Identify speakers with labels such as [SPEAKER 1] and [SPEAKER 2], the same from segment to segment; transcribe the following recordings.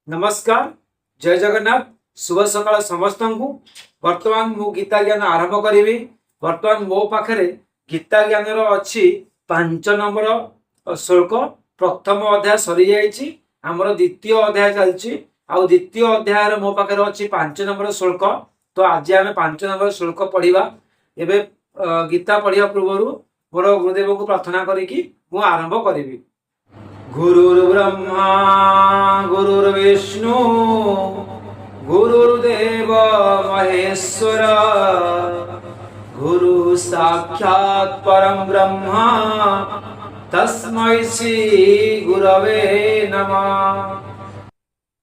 [SPEAKER 1] नमस्कार जय जगन्नाथ शुभ सकाळ समस्त को वर्तमान मु गीता ज्ञान आरंभ करी। वर्तमान मो पाखे गीता ज्ञान अच्छी 5 नंबर श्लोक प्रथम अध्याय सरी जाइए आमर द्वितीय अध्याय चलती आ द्वितीय अध्याय मो पाखे अच्छी 5 नंबर श्लोक। तो आज आम 5 नंबर श्लोक पढ़ा। एवं गीता पढ़ा पूर्व मोर गुरुदेव को प्रार्थना करी आरंभ करी। गुरुर्ब्रह्मा गुरुर्विष्णु गुरुर्देव महेश्वर गुरु साक्षात् परम ब्रह्मा तस्मै श्री गुरवे नमः।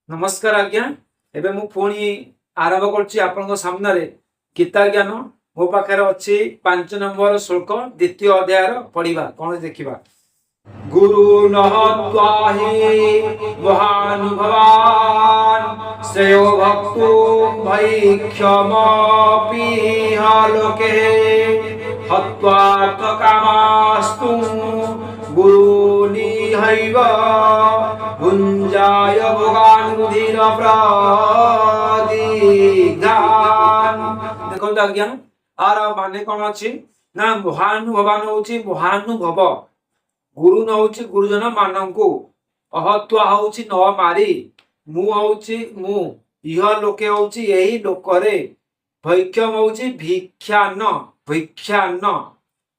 [SPEAKER 1] नमस्कार आज्ञा। एबे मु पुणी आरंभ करछि आपन सामने गीता ज्ञान। मो पाखे अच्छी 5 नंबर श्लोक द्वितीय अध्याय पढ़ा। कौन देखा गुरु नहत्वाहि महानुभवान् श्रेयो भक्तो भैक्षमपि लोके हत्वार्थ कामास्तु गुरुनिहैव भुञ्जाय भोगान् बुधिर प्रदिग्धान्। देखो आज्ञा आर माने कौन अच्छी ना महानुभवान होची महानुभव गुरु न होची गुरुजन मानंकु अहत्वा होची न मारी मु होची मु इह लोके होची यही लोकरे भैक्षम होची भिक्षान्न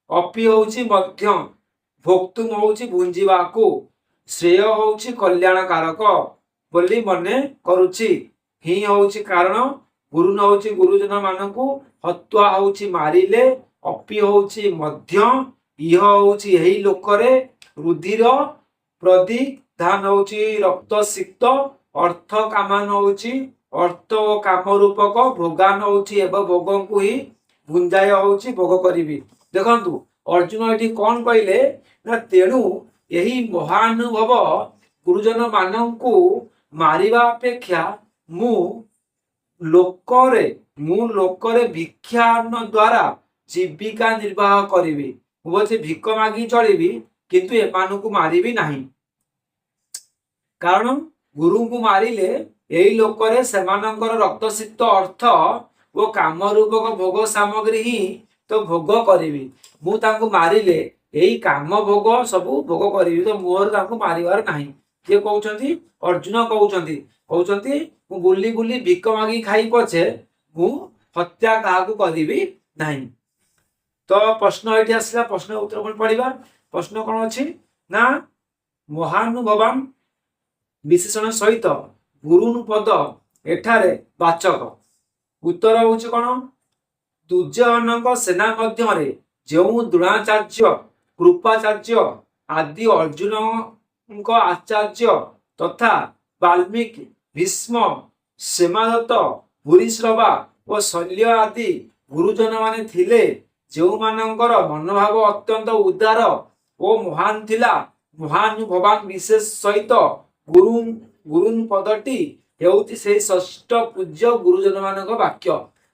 [SPEAKER 1] अपि होची मध्य भोक्तुम होची भुंजीवाकु श्रेय होची कल्याणकारक बोली मने करूची। ही होची कारण गुरु न होची गुरुजन मानंकु हत्वा होची मारिले अपि होची मध्य इह होची यही लोकरे रुधिर प्रदिग्धान होची रक्त सिक्त अर्थ कामान होची अर्थ ओ काम रूपक भोगान होची एवं भोगों को ही भुंजाय होची भोग करिवि। देखंतु अर्जुन एठी कोन कहले ना तेणु यही महानुभव गुरुजन मानंकु मारिबा अपेक्षा मु लोकरे भिक्षान्न द्वारा जीविका निर्वाह करिवि। मुझे भिक मागी चढ़ी किंतु एमानकु मारिबी नहीं। कारण गुरु को मारिले यही लोकरे सेमानंकर रक्तसिक्त अर्थ वो काम रूपक भोग सामग्री ही तो भोग करी। मु तांको मारिले यही काम भोग सबू भोग करी तो मोर तांको मारिवार नहीं। किए कहउछंती अर्जुन कहउछंती मु बुली बुली भिक मागी खाई पछे मु हत्या काहाकु करिबी नहीं। तो प्रश्न ये आसला प्रश्न उत्तर कौन पढ़ा। प्रश्न कौन अच्छी ना महानुभवान विशेषण सहित गुरु पद एठारे वाचक। उत्तर हूँ कौन दुर्योधन सेना मध्य जो द्रोणाचार्य कृपाचार्य आदि अर्जुन आचार्य तथा वाल्मीकि भीष्म सेमादत्त भूरिश्रवा और शल्य आदि गुरुजन माने थिले जो मानकर मनोभाव अत्यंत उदार ओ महान थिला। महानुभवान विशेष सहित गुरु पदटी हेउति से षष्ठ पूज्य गुरुजन मानक वाक्य।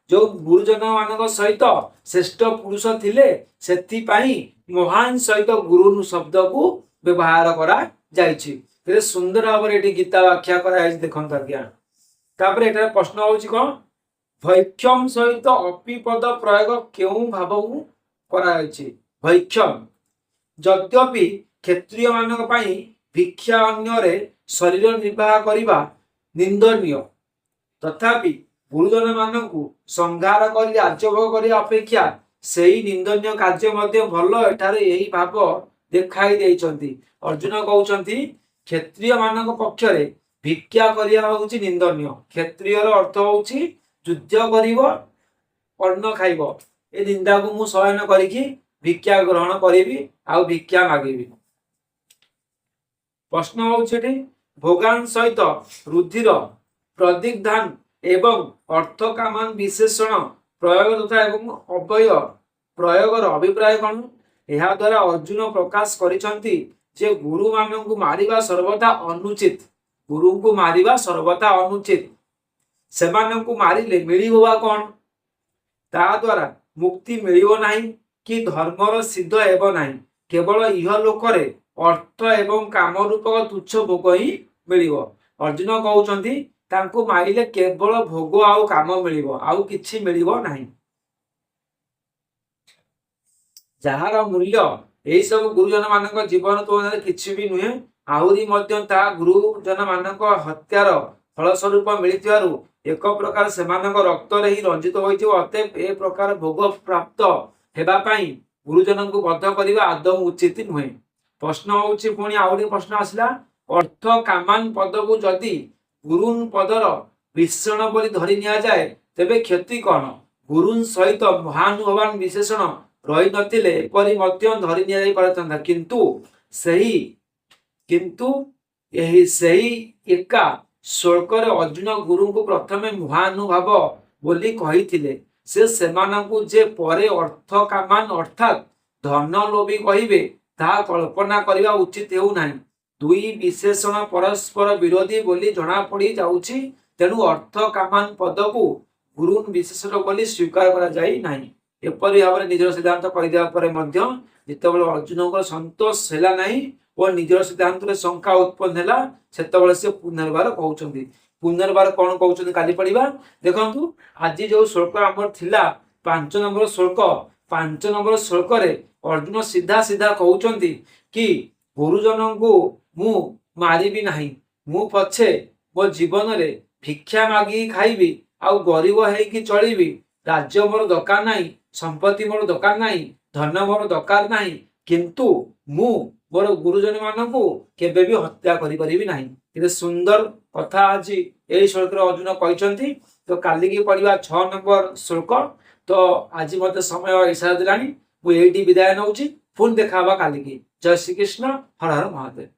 [SPEAKER 1] जो गुरुजन मानक सहित श्रेष्ठ पुरुष थिले सेति पई महान सहित गुरु शब्द को व्यवहार करा जायछि। ते सुंदर भाव एटी गीता व्याख्या करा जायछि। देखंत आज्ञा तापर एटा प्रश्न होछि कोन भैक्षम सहित अपि पद प्रयोग क्यों भाव कराई। भैक्षम यद्यपि क्षेत्रीय मानक पई भिक्षा अन्य शरीर निर्वाह करिबा निंदनीय तथापि गुरुजन मानकु संहार करी राज्यभोग करिया अपेक्षा सेही निंदनीय कार्य मध्य भल एठारे यही भाव देखाई देइचंती। अर्जुन कहउचंती क्षेत्रीय मानक पक्षरे भिक्षा करिया होउची निंदनीय। क्षेत्रीयर अर्थ होउची युद्ध करिव अन्न खाइब ए निंदा को मु सहन करिकी भिक्षा ग्रहण करिवि आ भिक्षा मागिबि। प्रश्न होउछि भोगान सहित रुधिर प्रदिग्धान एवं अर्थ कामान विशेषण प्रयोग तथा एवं अव्यय प्रयोगर अभिप्राय कौन। यह द्वारा अर्जुन प्रकाश करिसंती जे गुरु मानकु मारिबा सर्वथा अनुचित। गुरु को मारिबा सर्वथा अनुचित। सेमानंकु मारिले मिलिबा कौन ता द्वारा मुक्ति मिलिबो नाही कि धर्मर सिद्ध हेबो नाही। केवल इह लोकरे अर्थ एवं काम रूपक तुच्छ भोग ही मिलिबो। अर्जुन कहउछंती तांको मारिले केवल भोग आउ काम मिलिबो आउ किछि मिलिबो नाही। ଯାହାର ମୂଲ୍ୟ ଏଇ ସବୁ ଗୁରୁଜନ ମାନଙ୍କ ଜୀବନ ତୁଳନାରେ କିଛି ବି ନୁହେଁ। ଆହୁରି ମଧ୍ୟ ତାହା ଗୁରୁଜନ ମାନଙ୍କ ହତ୍ୟାର ଫଳସ୍ୱରୂପ ମିଳିଥିବାରୁ ଏକ ପ୍ରକାର ସେମାନଙ୍କ ରକ୍ତରେ ହିଁ ରଞ୍ଜିତ ହୋଇଥିବ। ଅତଏବ ଏ ପ୍ରକାର ଭୋଗ ପ୍ରାପ୍ତ ହେବା ପାଇଁ ଗୁରୁଜନଙ୍କୁ ବଦ୍ଧ କରିବା ଆଦୌ ଉଚିତ ନୁହେଁ। ପ୍ରଶ୍ନ ହଉଛି ପୁଣି ଆଉ ଗୋଟେ ପ୍ରଶ୍ନ ଆସିଲା, ଅର୍ଥ କାମାନ ପଦକୁ ଯଦି ଗୁରୁନ୍ ପଦର ବିଶେଷଣ ବୋଲି ଧରି ନିଆଯାଏ ତେବେ କ୍ଷତି କଣ? ଗୁରୁନ୍ ସହିତ ମହାନୁଭବାନ ବିଶେଷଣ ରହି ନଥିଲେ ଏପରି ମଧ୍ୟ ଧରି ନିଆଯାଇ ପାରିଥାନ୍ତା, କିନ୍ତୁ ସେହି ଏକା ଶ୍ଲୋକରେ ଅର୍ଜୁନ ଗୁରୁଙ୍କୁ ପ୍ରଥମେ ମହାନୁଭାବ ବୋଲି କହିଥିଲେ। ସେ ସେମାନଙ୍କୁ ଯେ ପରେ ଅର୍ଥ କାମାନ ଅର୍ଥାତ୍ ଧନ ଲୋଭୀ କହିବେ ତାହା କଳ୍ପନା କରିବା ଉଚିତ ହେଉନାହିଁ। ଦୁଇ ବିଶେଷଣ ପରସ୍ପର ବିରୋଧୀ ବୋଲି ଜଣାପଡ଼ି ଯାଉଛି। ତେଣୁ ଅର୍ଥ କାମାନ ପଦକୁ ଗୁରୁନ୍ ବିଶେଷଣ ବୋଲି ସ୍ୱୀକାର କରାଯାଇ ନାହିଁ। ଏପରି ଭାବରେ ନିଜର ସିଦ୍ଧାନ୍ତ କହିଦେବା ପରେ ମଧ୍ୟ ଯେତେବେଳେ ଅର୍ଜୁନଙ୍କର ସନ୍ତୋଷ ହେଲା ନାହିଁ ଓ ନିଜର ସିଦ୍ଧାନ୍ତରେ ଶଙ୍କା ଉତ୍ପନ୍ନ ହେଲା ସେତେବେଳେ ସେ ପୁନର୍ବାର କହୁଛନ୍ତି। ପୁନର୍ବାର କଣ କହୁଛନ୍ତି କାଲି ପଢିବା। ଦେଖନ୍ତୁ ଆଜି ଯୋଉ ଶ୍ଲୋକ ଆମର ଥିଲା 5 ନମ୍ବର ଶ୍ଲୋକ, 5 ନମ୍ବର ଶ୍ଲୋକରେ ଅର୍ଜୁନ ସିଧା ସିଧା କହୁଛନ୍ତି କି ଗୁରୁଜନଙ୍କୁ ମୁଁ ମାରିବି ନାହିଁ, ମୁଁ ପଛେ ମୋ ଜୀବନରେ ଭିକ୍ଷା ମାଗିକି ଖାଇବି ଆଉ ଗରିବ ହେଇକି ଚଳିବି। ରାଜ୍ୟ ମୋର ଦରକାର ନାହିଁ, ସମ୍ପତ୍ତି ମୋର ଦରକାର ନାହିଁ, ଧନ ମୋର ଦରକାର ନାହିଁ, କିନ୍ତୁ ମୁଁ ମୋର ଗୁରୁଜନ ମାନଙ୍କୁ କେବେ ବି ହତ୍ୟା କରିପାରିବି ନାହିଁ। କେତେ ସୁନ୍ଦର କଥା ଆଜି ଏଇ ଶ୍ଲୋକରେ ଅର୍ଜୁନ କହିଛନ୍ତି। ତ କାଲିକି ପଢିବା 6 ନମ୍ବର ଶ୍ଲୋକ। ତ ଆଜି ମତେ ସମୟ ଇଶାରା ଦେଲାଣି, ମୁଁ ଏଇଠି ବିଦାୟ ନଉଛି। ପୁଣି ଦେଖା ହବା କାଲିକି। ଜୟ ଶ୍ରୀକୃଷ୍ଣ, ହର ହର ମହାଦେବ।